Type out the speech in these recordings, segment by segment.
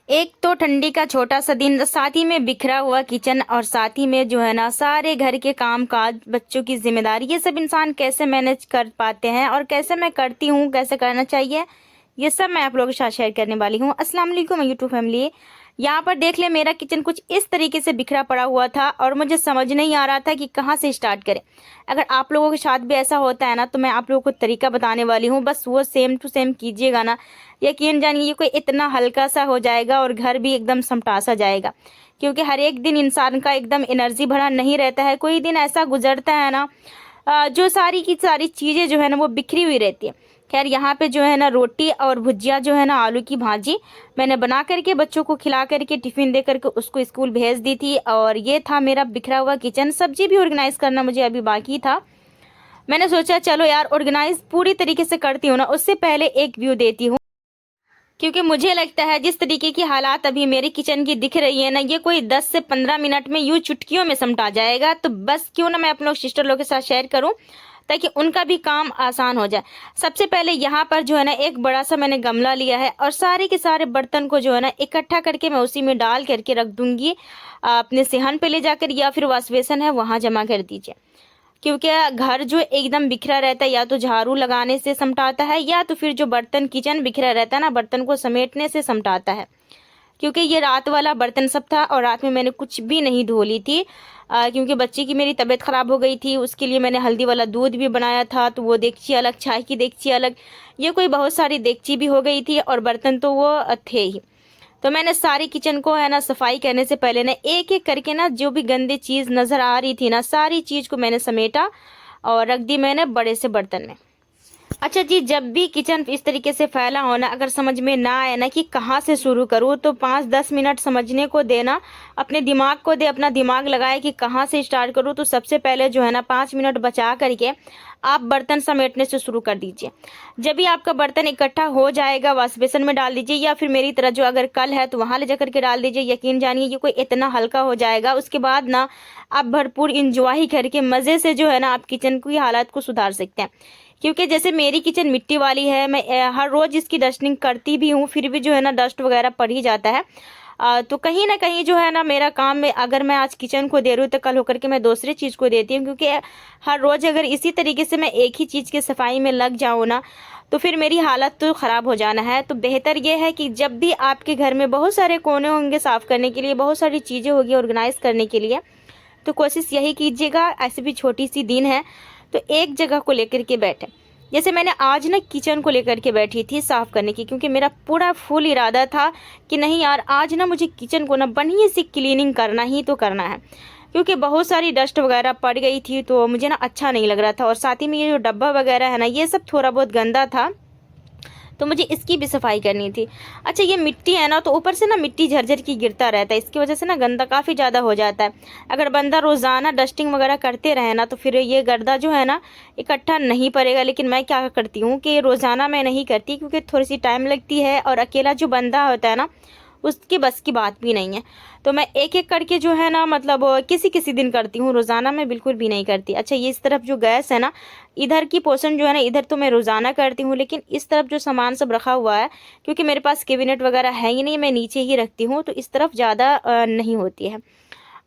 एक तो ठंडी का छोटा सा दिन, साथ ही में बिखरा हुआ किचन और साथ ही में जो है ना सारे घर के काम काज, बच्चों की जिम्मेदारी, ये सब इंसान कैसे मैनेज कर पाते हैं और कैसे मैं करती हूँ, कैसे करना चाहिए, ये सब मैं आप लोगों के साथ शेयर करने वाली हूँ। अस्सलाम वालेकुम यूट्यूब फैमिली। यहाँ पर देख ले, मेरा किचन कुछ इस तरीके से बिखरा पड़ा हुआ था और मुझे समझ नहीं आ रहा था कि कहाँ से स्टार्ट करें। अगर आप लोगों के साथ भी ऐसा होता है ना, तो मैं आप लोगों को तरीका बताने वाली हूँ, बस वो सेम टू सेम कीजिएगा ना, यकीन जानिए ये कोई इतना हल्का सा हो जाएगा और घर भी एकदम समटा सा जाएगा। क्योंकि हर एक दिन इंसान का एकदम एनर्जी भरा नहीं रहता है, कोई दिन ऐसा गुजरता है ना जो सारी की सारी चीज़ें जो है ना वो बिखरी हुई रहती है। खैर, यहाँ पे जो है ना रोटी और भुजिया जो है ना आलू की भाजी मैंने बना करके बच्चों को खिला करके टिफ़िन दे करके उसको स्कूल भेज दी थी। और ये था मेरा बिखरा हुआ किचन। सब्जी भी ऑर्गेनाइज करना मुझे अभी बाकी था। मैंने सोचा चलो यार ऑर्गेनाइज पूरी तरीके से करती हूँ ना, उससे पहले एक व्यू देती हूँ। क्योंकि मुझे लगता है जिस तरीके की हालात अभी मेरे किचन की दिख रही है ना, ये कोई 10 से 15 मिनट में यूँ चुटकियों में समटा जाएगा। तो बस क्यों ना मैं अपने सिस्टर लोग के साथ शेयर करूं, ताकि उनका भी काम आसान हो जाए। सबसे पहले यहाँ पर जो है ना एक बड़ा सा मैंने गमला लिया है और सारे के सारे बर्तन को जो है ना इकट्ठा करके मैं उसी में डाल करके रख दूंगी। अपने सेहन पे ले जाकर या फिर वॉश बेसन है वहाँ जमा कर दीजिए। क्योंकि घर जो एकदम बिखरा रहता है या तो झाड़ू लगाने से समटाता है या तो फिर जो बर्तन किचन बिखरा रहता है ना, बर्तन को समेटने से समटाता है। क्योंकि ये रात वाला बर्तन सब था और रात में मैंने कुछ भी नहीं धो ली थी, क्योंकि बच्चे की मेरी तबीयत ख़राब हो गई थी। उसके लिए मैंने हल्दी वाला दूध भी बनाया था, तो वो देगची अलग, चाय की देगची अलग, ये कोई बहुत सारी देगची भी हो गई थी और बर्तन तो वो थे ही। तो मैंने सारी किचन को है ना सफाई करने से पहले ना एक एक करके ना जो भी गंदी चीज़ नज़र आ रही थी ना, सारी चीज़ को मैंने समेटा और रख दी मैंने बड़े से बर्तन में। अच्छा जी, जब भी किचन इस तरीके से फैला हो ना, अगर समझ में ना आए ना कि कहाँ से शुरू करूँ, तो 5-10 मिनट समझने को देना, अपने दिमाग को दे, अपना दिमाग लगाए कि कहाँ से स्टार्ट करूँ। तो सबसे पहले जो है ना 5 मिनट बचा करके आप बर्तन समेटने से शुरू कर दीजिए। जब भी आपका बर्तन इकट्ठा हो जाएगा, वॉश बेसन में डाल दीजिए या फिर मेरी तरह जो अगर कल है तो वहाँ ले जा करके डाल दीजिए। यकीन जानिए ये कोई इतना हल्का हो जाएगा, उसके बाद ना आप भरपूर इंजॉय करके मज़े से जो है ना आप किचन की हालत को सुधार सकते हैं। क्योंकि जैसे मेरी किचन मिट्टी वाली है, मैं हर रोज़ इसकी डस्टिंग करती भी हूँ, फिर भी जो है ना डस्ट वगैरह पड़ ही जाता है। तो कहीं ना कहीं जो है ना मेरा काम में, अगर मैं आज किचन को दे रही हूँ तो कल होकर के मैं दूसरी चीज़ को देती हूँ। क्योंकि हर रोज़ अगर इसी तरीके से मैं एक ही चीज़ की सफाई में लग जाऊँ ना, तो फिर मेरी हालत तो ख़राब हो जाना है। तो बेहतर ये है कि जब भी आपके घर में बहुत सारे कोने होंगे साफ़ करने के लिए, बहुत सारी चीज़ें होगी ऑर्गेनाइज़ करने के लिए, तो कोशिश यही कीजिएगा, ऐसे भी छोटी सी दिन है तो एक जगह को लेकर के बैठे। जैसे मैंने आज ना किचन को लेकर के बैठी थी साफ़ करने की, क्योंकि मेरा पूरा फुल इरादा था कि नहीं यार आज ना मुझे किचन को ना बढ़िया सी क्लीनिंग करना ही तो करना है। क्योंकि बहुत सारी डस्ट वगैरह पड़ गई थी तो मुझे ना अच्छा नहीं लग रहा था, और साथ ही में ये जो डब्बा वगैरह है ना, ये सब थोड़ा बहुत गंदा था, तो मुझे इसकी भी सफाई करनी थी। अच्छा, ये मिट्टी है ना, तो ऊपर से ना मिट्टी झरझर की गिरता रहता है, इसकी वजह से ना गंदा काफ़ी ज़्यादा हो जाता है। अगर बंदा रोज़ाना डस्टिंग वगैरह करते रहे ना, तो फिर ये गर्दा जो है ना इकट्ठा नहीं पड़ेगा। लेकिन मैं क्या करती हूँ कि रोज़ाना मैं नहीं करती, क्योंकि थोड़ी सी टाइम लगती है और अकेला जो बंदा होता है ना उसकी बस की बात भी नहीं है। तो मैं एक एक करके जो है ना, मतलब किसी किसी दिन करती हूँ, रोज़ाना मैं बिल्कुल भी नहीं करती। अच्छा, ये इस तरफ जो गैस है ना, इधर की पोर्शन जो है ना, इधर तो मैं रोज़ाना करती हूँ, लेकिन इस तरफ जो सामान सब रखा हुआ है, क्योंकि मेरे पास कैबिनेट वगैरह है ही नहीं, मैं नीचे ही रखती हूँ, तो इस तरफ ज़्यादा नहीं होती है।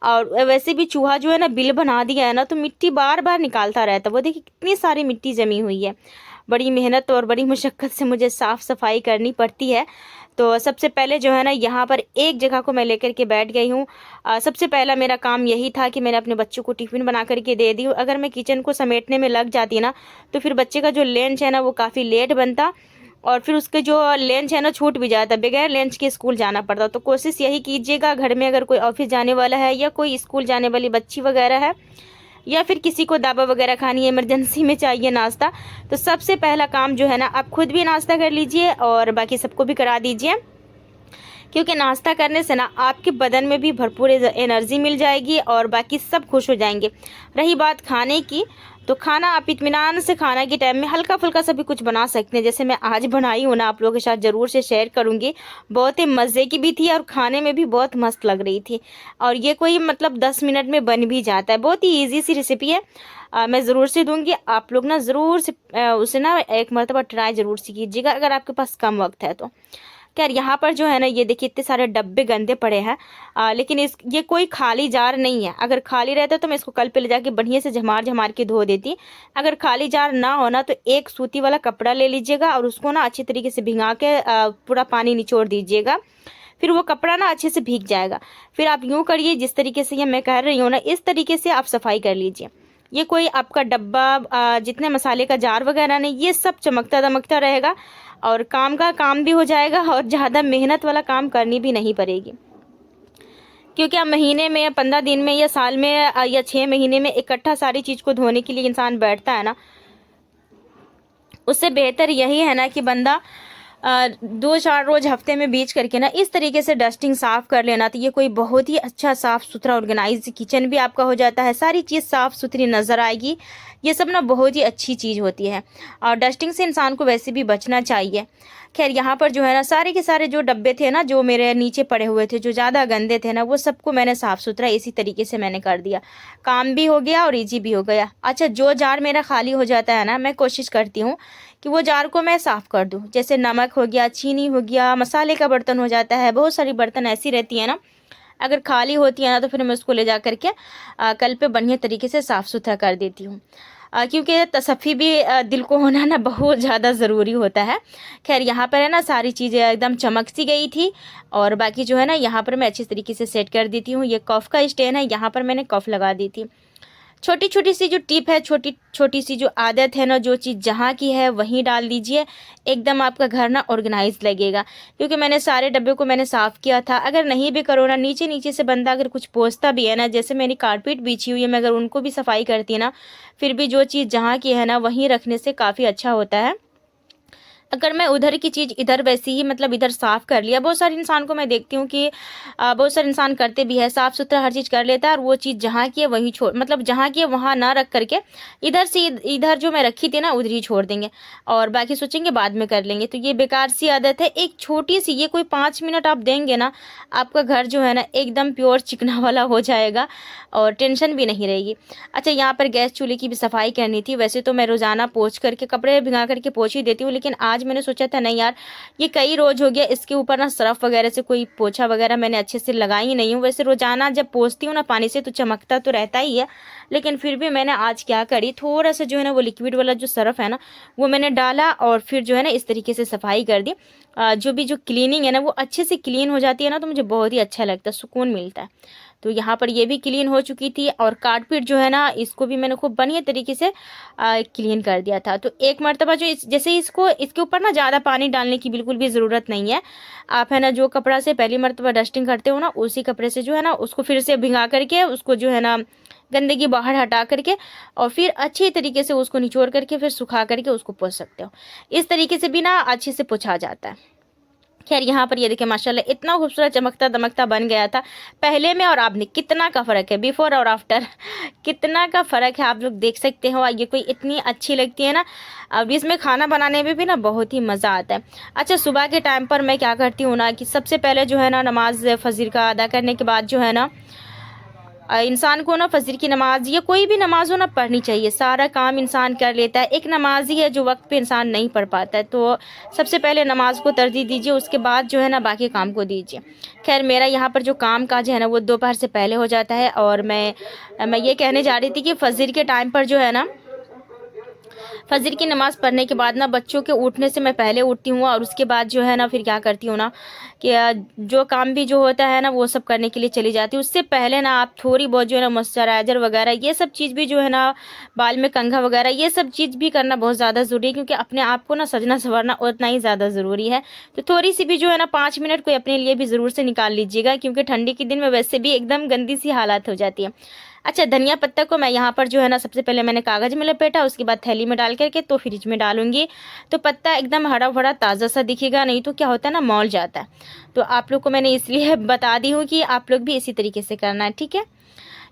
और वैसे भी चूहा जो है ना बिल बना दिया है ना, तो मिट्टी बार बार निकालता रहता है। वो देखिए कितनी सारी मिट्टी जमी हुई है। बड़ी मेहनत और बड़ी मुशक्क़त से मुझे साफ़ सफाई करनी पड़ती है। तो सबसे पहले जो है ना यहाँ पर एक जगह को मैं लेकर के बैठ गई हूँ। सबसे पहला मेरा काम यही था कि मैंने अपने बच्चों को टिफ़िन बना करके दे दी हूँ। अगर मैं किचन को समेटने में लग जाती ना, तो फिर बच्चे का जो लंच है ना वो काफ़ी लेट बनता, और फिर उसके जो लंच है ना छूट भी जाता, बगैर लंच के स्कूल जाना पड़ता। तो कोशिश यही कीजिएगा, घर में अगर कोई ऑफिस जाने वाला है या कोई स्कूल जाने वाली बच्ची वगैरह है, या फिर किसी को दवा वगैरह खानी है, इमरजेंसी में चाहिए नाश्ता, तो सबसे पहला काम जो है ना आप खुद भी नाश्ता कर लीजिए और बाकी सबको भी करा दीजिए। क्योंकि नाश्ता करने से ना आपके बदन में भी भरपूर एनर्जी मिल जाएगी और बाकी सब खुश हो जाएंगे। रही बात खाने की, तो खाना आप इत्मीनान से खाना के टाइम में हल्का फुल्का सा भी कुछ बना सकते हैं। जैसे मैं आज बनाई हूँ ना, आप लोगों के साथ ज़रूर से शेयर करूँगी। बहुत ही मज़े की भी थी और खाने में भी बहुत मस्त लग रही थी, और ये कोई मतलब 10 मिनट में बन भी जाता है। बहुत ही ईजी सी रेसिपी है। मैं ज़रूर से दूँगी, आप लोग ना ज़रूर से उसे ना एक मरतबा ट्राई ज़रूर से कीजिएगा अगर आपके पास कम वक्त है तो। खैर यहाँ पर जो है ना ये देखिए इतने सारे डब्बे गंदे पड़े हैं, लेकिन ये कोई खाली जार नहीं है। अगर खाली रहता तो मैं इसको कल पे ले जाके बढ़िया से झमार झमार के धो देती। अगर खाली जार ना होना तो एक सूती वाला कपड़ा ले लीजिएगा और उसको ना अच्छी तरीके से भिंगा के पूरा पानी निचोड़ दीजिएगा। फिर वो कपड़ा ना अच्छे से भीग जाएगा। फिर आप यूँ करिए जिस तरीके से ये मैं कह रही हूँ ना, इस तरीके से आप सफाई कर लीजिए। ये कोई आपका डब्बा जितने मसाले का जार वगैरह नहीं, ये सब चमकता दमकता रहेगा और काम का काम भी हो जाएगा और ज़्यादा मेहनत वाला काम करनी भी नहीं पड़ेगी। क्योंकि अब महीने में या 15 दिन में या साल में या 6 महीने में इकट्ठा सारी चीज़ को धोने के लिए इंसान बैठता है ना, उससे बेहतर यही है ना कि बंदा 2-4 रोज हफ्ते में बीच करके ना इस तरीके से डस्टिंग साफ़ कर लेना। तो ये कोई बहुत ही अच्छा साफ़ सुथरा ऑर्गेनाइज किचन भी आपका हो जाता है, सारी चीज़ साफ़ सुथरी नज़र आएगी। ये सब ना बहुत ही अच्छी चीज़ होती है और डस्टिंग से इंसान को वैसे भी बचना चाहिए। खैर यहाँ पर जो है ना सारे के सारे जो डब्बे थे ना, जो मेरे नीचे पड़े हुए थे, जो ज़्यादा गंदे थे ना, वो सबको मैंने साफ़ सुथरा इसी तरीके से मैंने कर दिया। काम भी हो गया और ईजी भी हो गया। अच्छा, जो जार मेरा खाली हो जाता है ना, मैं कोशिश करती हूँ कि वो जार को मैं साफ़ कर दूँ। जैसे नमक हो गया, चीनी हो गया, मसाले का बर्तन हो जाता है, बहुत सारी बर्तन ऐसी रहती है ना, अगर खाली होती है ना तो फिर मैं उसको ले जा करके कल पे बढ़िया तरीके से साफ़ सुथरा कर देती हूँ। क्योंकि तसफ़ी भी दिल को होना ना बहुत ज़्यादा ज़रूरी होता है। खैर यहाँ पर है ना सारी चीज़ें एकदम चमक सी गई थी और बाकी जो है ना यहाँ पर मैं अच्छी तरीके से सेट कर देती हूँ। ये कफ का स्टैंड है, यहाँ पर मैंने कफ लगा दी थी। छोटी छोटी सी जो टिप है, छोटी छोटी सी जो आदत है ना, जो चीज़ जहाँ की है वहीं डाल दीजिए, एकदम आपका घर ना ऑर्गेनाइज लगेगा। क्योंकि मैंने सारे डब्बे को मैंने साफ़ किया था। अगर नहीं भी करो ना, नीचे नीचे से बंदा अगर कुछ पोंछता भी है ना, जैसे मेरी कारपेट बिछी हुई है, मैं अगर उनको भी सफाई करती है ना, फिर भी जो चीज़ जहाँ की है ना वहीं रखने से काफ़ी अच्छा होता है। अगर मैं उधर की चीज़ इधर वैसी ही मतलब इधर साफ़ कर लिया, बहुत सारे इंसान को मैं देखती हूँ कि बहुत सारे इंसान करते भी है, साफ़ सुथरा हर चीज़ कर लेता है और वो चीज़ जहाँ की है वहीं छोड़, मतलब जहाँ की है वहाँ ना रख करके इधर से इधर जो मैं रखी थी ना उधर ही छोड़ देंगे और बाकी सोचेंगे बाद में कर लेंगे। तो ये बेकार सी आदत है। एक छोटी सी, ये कोई 5 मिनट आप देंगे ना, आपका घर जो है ना एकदम प्योर चिकना वाला हो जाएगा और टेंशन भी नहीं रहेगी। अच्छा, यहाँ पर गैस चूल्हे की भी सफाई करनी थी। वैसे तो मैं रोज़ाना पोंछ करके कपड़े भिंगा करके पोंछ ही देती हूँ, लेकिन आज मैंने सोचा था नहीं यार, ये कई रोज हो गया, इसके ऊपर ना सरफ वगैरह से कोई पोछा वगैरह मैंने अच्छे से लगाई ही नहीं हूँ। वैसे रोजाना जब पोंछती हूँ ना पानी से तो चमकता तो रहता ही है, लेकिन फिर भी मैंने आज क्या करी, थोड़ा सा जो है ना वो लिक्विड वाला जो सरफ है ना वो मैंने डाला और फिर जो है ना इस तरीके से सफाई कर दी। जो क्लीनिंग है ना वो अच्छे से क्लीन हो जाती है ना, तो मुझे बहुत ही अच्छा लगता है, सुकून मिलता है। तो यहाँ पर ये भी क्लीन हो चुकी थी और कारपेट जो है ना इसको भी मैंने खूब बढ़िया तरीके से क्लीन कर दिया था। तो एक मरतबा जो जैसे इसके ऊपर ना ज़्यादा पानी डालने की बिल्कुल भी ज़रूरत नहीं है। आप है ना जो कपड़ा से पहली मरतबा डस्टिंग करते हो ना, उसी कपड़े से जो है ना उसको फिर से भिंगा करके उसको जो है ना गंदगी बाहर हटा करके और फिर अच्छी तरीके से उसको निचोड़ करके फिर सुखा करके उसको पोंछ सकते हो। इस तरीके से भी ना अच्छे से पोंछा जाता है। खैर यहाँ पर ये देखिए माशाल्लाह इतना खूबसूरत चमकता दमकता बन गया था। पहले में और अब में कितना का फ़र्क है, बिफोर और आफ्टर कितना का फ़र्क है, आप लोग देख सकते हो। ये कोई इतनी अच्छी लगती है ना, अब इसमें खाना बनाने में भी ना बहुत ही मज़ा आता है। अच्छा, सुबह के टाइम पर मैं क्या करती हूँ ना कि सबसे पहले जो है ना नमाज फजर का अदा करने के बाद जो है ना इंसान को ना फजर की नमाज या कोई भी नमाज हो ना पढ़नी चाहिए। सारा काम इंसान कर लेता है, एक नमाज ही है जो वक्त पे इंसान नहीं पढ़ पाता है। तो सबसे पहले नमाज को तरजीह दीजिए, उसके बाद जो है ना बाकी काम को दीजिए। खैर मेरा यहाँ पर जो काम काज है ना वो दोपहर से पहले हो जाता है और मैं ये कहने जा रही थी कि फजर के टाइम पर जो है ना फजर की नमाज़ पढ़ने के बाद ना बच्चों के उठने से मैं पहले उठती हूँ और उसके बाद जो है ना फिर क्या करती हूँ ना कि जो काम भी जो होता है ना वो सब करने के लिए चली जाती हूँ। उससे पहले ना आप थोड़ी बहुत जो है ना मॉइस्चराइज़र वगैरह ये सब चीज़ भी जो है ना बाल में कंघा वगैरह ये सब चीज़ भी करना बहुत ज़्यादा ज़रूरी है, क्योंकि अपने आप को ना सजना संवरना उतना ही ज़्यादा ज़रूरी है। तो थोड़ी सी भी जो है ना 5 मिनट कोई अपने लिए भी ज़रूर से निकाल लीजिएगा, क्योंकि ठंडी के दिन में वैसे भी एकदम गंदी सी हालत हो जाती है। अच्छा, धनिया पत्ता को मैं यहाँ पर जो है ना सबसे पहले मैंने कागज़ में लपेटा, उसके बाद थैली में डाल करके तो फ्रिज में डालूंगी। तो पत्ता एकदम हरा भरा ताज़ा सा दिखेगा, नहीं तो क्या होता है ना मौल जाता है। तो आप लोग को मैंने इसलिए बता दी हूँ कि आप लोग भी इसी तरीके से करना है, ठीक है।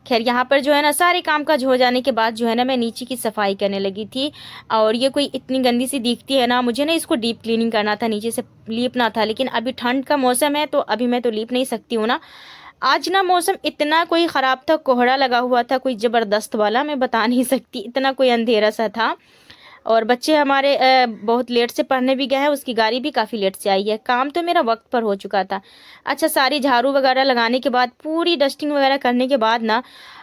खैर यहाँ पर जो है ना सारे काम काज हो जाने के बाद जो है ना मैं नीचे की सफाई करने लगी थी और ये कोई इतनी गंदी सी दिखती है ना, मुझे ना इसको डीप क्लीनिंग करना था, नीचे से लीपना था, लेकिन अभी ठंड का मौसम है तो अभी मैं तो लीप नहीं सकती हूँ ना। आज ना मौसम इतना कोई ख़राब था, कोहरा लगा हुआ था कोई ज़बरदस्त वाला, मैं बता नहीं सकती, इतना कोई अंधेरा सा था। और बच्चे हमारे बहुत लेट से पढ़ने भी गए हैं, उसकी गाड़ी भी काफ़ी लेट से आई है। काम तो मेरा वक्त पर हो चुका था। अच्छा, सारी झाड़ू वगैरह लगाने के बाद, पूरी डस्टिंग वगैरह करने के बाद ना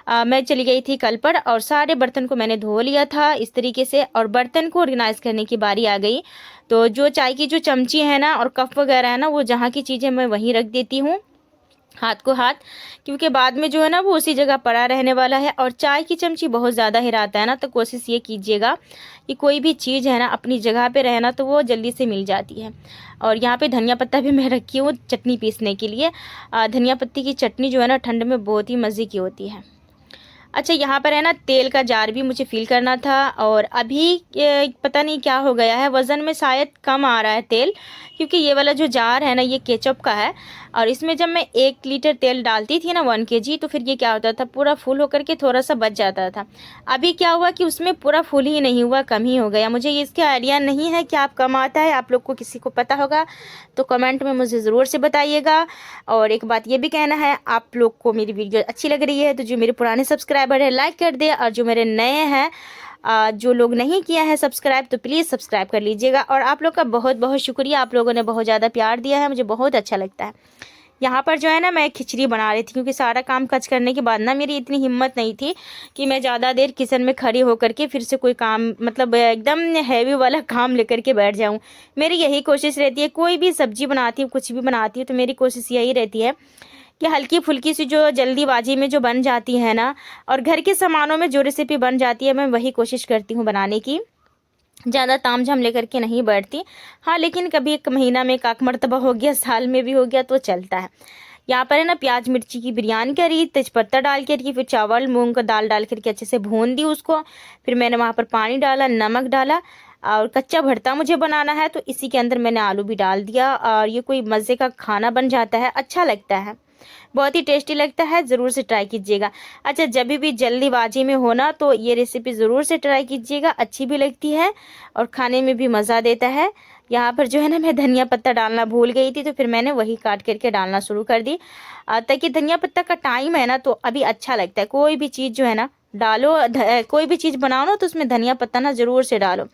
मैं चली गई थी कल पर, और सारे बर्तन को मैंने धो लिया था इस तरीके से, और बर्तन को ऑर्गेनाइज़ करने की बारी आ गई। तो जो चाय की जो चमची है ना और कप वगैरह है ना, वो जहाँ की चीज़ें मैं वहीं रख देती हूँ, हाथ को हाथ, क्योंकि बाद में जो है ना वो उसी जगह पड़ा रहने वाला है। और चाय की चमची बहुत ज़्यादा हिराता है ना, तो कोशिश ये कीजिएगा कि कोई भी चीज़ है ना अपनी जगह पे रहे ना, तो वो जल्दी से मिल जाती है। और यहाँ पे धनिया पत्ता भी मैं रखी हूँ चटनी पीसने के लिए। धनिया पत्ती की चटनी जो है ना ठंड में बहुत ही मज़े की होती है। अच्छा, यहाँ पर है ना तेल का जार भी मुझे फ़िल करना था, और अभी पता नहीं क्या हो गया है, वज़न में शायद कम आ रहा है तेल, क्योंकि ये वाला जो जार है ना ये केचप का है, और इसमें जब मैं 1 लीटर तेल डालती थी ना 1 kg, तो फिर ये क्या होता था, पूरा फुल होकर के थोड़ा सा बच जाता था। अभी क्या हुआ कि उसमें पूरा फुल ही नहीं हुआ, कम ही हो गया। मुझे इसका आइडिया नहीं है कि आप कम आता है, आप लोग को किसी को पता होगा तो कमेंट में मुझे ज़रूर से बताइएगा। और एक बात ये भी कहना है, आप लोग को मेरी वीडियो अच्छी लग रही है तो जो मेरे पुराने सब्सक्राइबर है लाइक कर दे, और जो मेरे नए हैं जो लोग नहीं किया है सब्सक्राइब, तो प्लीज़ सब्सक्राइब कर लीजिएगा। और आप लोग का बहुत बहुत शुक्रिया, आप लोगों ने बहुत ज़्यादा प्यार दिया है, मुझे बहुत अच्छा लगता है। यहाँ पर जो है ना मैं खिचड़ी बना रही थी, क्योंकि सारा काम काज करने के बाद ना मेरी इतनी हिम्मत नहीं थी कि मैं ज़्यादा देर किचन में खड़ी होकर के फिर से कोई काम, मतलब एकदम हैवी वाला काम लेकर के बैठ जाऊँ। मेरी यही कोशिश रहती है, कोई भी सब्जी बनाती हूँ, कुछ भी बनाती हूँ, तो मेरी कोशिश यही रहती है कि हल्की फुल्की सी जो जल्दीबाजी में जो बन जाती है ना, और घर के सामानों में जो रेसिपी बन जाती है, मैं वही कोशिश करती हूँ बनाने की। ज़्यादा तामझाम लेकर के नहीं बैठती। हाँ, लेकिन कभी एक महीना में एक आध मर्तबा हो गया, साल में भी हो गया तो चलता है। यहाँ पर है ना प्याज मिर्ची की बिरयानी करी, तेजपत्ता डाल करके, फिर चावल मूंग का दाल डाल करके अच्छे से भून दी उसको। फिर मैंने वहाँ पर पानी डाला, नमक डाला, और कच्चा भरता मुझे बनाना है तो इसी के अंदर मैंने आलू भी डाल दिया, और ये कोई मज़े का खाना बन जाता है, अच्छा लगता है, बहुत ही टेस्टी लगता है, ज़रूर से ट्राई कीजिएगा। अच्छा, जब भी जल्दीबाजी में हो ना तो ये रेसिपी ज़रूर से ट्राई कीजिएगा, अच्छी भी लगती है और खाने में भी मज़ा देता है। यहाँ पर जो है ना मैं धनिया पत्ता डालना भूल गई थी, तो फिर मैंने वही काट करके डालना शुरू कर दी, ताकि धनिया पत्ता का टाइम है ना तो अभी अच्छा लगता है। कोई भी चीज़ जो है ना डालो, कोई भी चीज़ बनाओ ना तो उसमें धनिया पत्ता ना ज़रूर से डालो।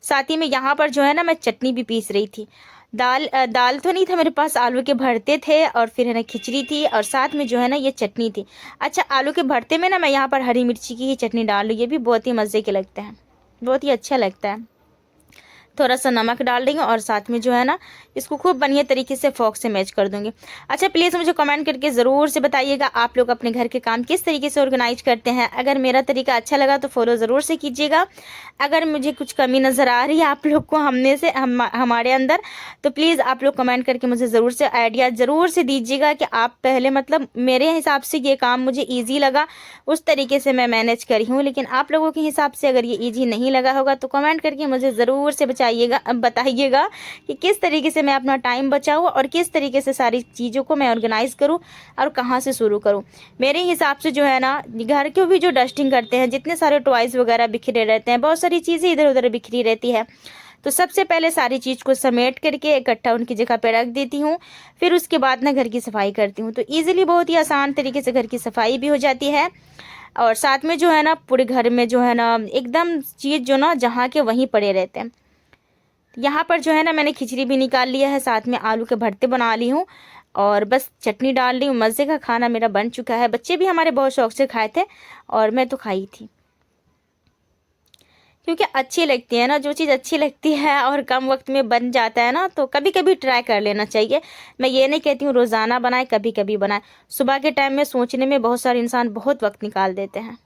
साथ ही में यहाँ पर जो है ना मैं चटनी भी पीस रही थी। दाल तो नहीं था मेरे पास, आलू के भरते थे, और फिर है ना खिचड़ी थी, और साथ में जो है ना ये चटनी थी। अच्छा, आलू के भरते में ना मैं यहाँ पर हरी मिर्ची की ही चटनी डाल रही हूँ, ये भी बहुत ही मज़े के लगते हैं, बहुत ही अच्छा लगता है। थोड़ा सा नमक डाल देंगे, और साथ में जो है ना इसको खूब बढ़िया तरीके से फोक से मैच कर दूंगी। अच्छा, प्लीज़ मुझे कमेंट करके ज़रूर से बताइएगा आप लोग अपने घर के काम किस तरीके से ऑर्गेनाइज करते हैं। अगर मेरा तरीका अच्छा लगा तो फॉलो ज़रूर से कीजिएगा। अगर मुझे कुछ कमी नज़र आ रही है आप लोग को हमारे अंदर, तो प्लीज़ आप लोग कमेंट करके मुझे ज़रूर से आइडिया ज़रूर से दीजिएगा कि आप पहले, मतलब मेरे हिसाब से ये काम मुझे ईजी लगा, उस तरीके से मैं मैनेज करी हूँ। लेकिन आप लोगों के हिसाब से अगर ये ईजी नहीं लगा होगा तो कमेंट करके मुझे ज़रूर से बताइएगा कि किस तरीके से मैं अपना टाइम बचाऊँ और किस तरीके से सारी चीज़ों को मैं ऑर्गेनाइज़ करूँ और कहाँ से शुरू करूँ। मेरे हिसाब से जो है ना घर को भी जो डस्टिंग करते हैं, जितने सारे टॉयज़ वगैरह बिखरे रहते हैं, बहुत सारी चीज़ें इधर उधर बिखरी रहती है, तो सबसे पहले सारी चीज़ को समेट करके इकट्ठा उनकी जगह पे रख देती हूँ। फिर उसके बाद ना घर की सफाई करती हूँ, तो ईजिली बहुत ही आसान तरीके से घर की सफाई भी हो जाती है। और साथ में जो है ना पूरे घर में जो है ना एकदम चीज़ जो ना जहाँ के वहीं पड़े रहते हैं। यहाँ पर जो है ना मैंने खिचड़ी भी निकाल लिया है, साथ में आलू के भरते बना ली हूँ, और बस चटनी डाल रही हूँ। मज़े का खाना मेरा बन चुका है, बच्चे भी हमारे बहुत शौक से खाए थे और मैं तो खाई थी, क्योंकि अच्छी लगती है ना, जो चीज़ अच्छी लगती है और कम वक्त में बन जाता है ना, तो कभी कभी ट्राई कर लेना चाहिए। मैं ये नहीं कहती हूँ रोज़ाना बनाए, कभी कभी बनाए। सुबह के टाइम में सोचने में बहुत सारे इंसान बहुत वक्त निकाल देते हैं।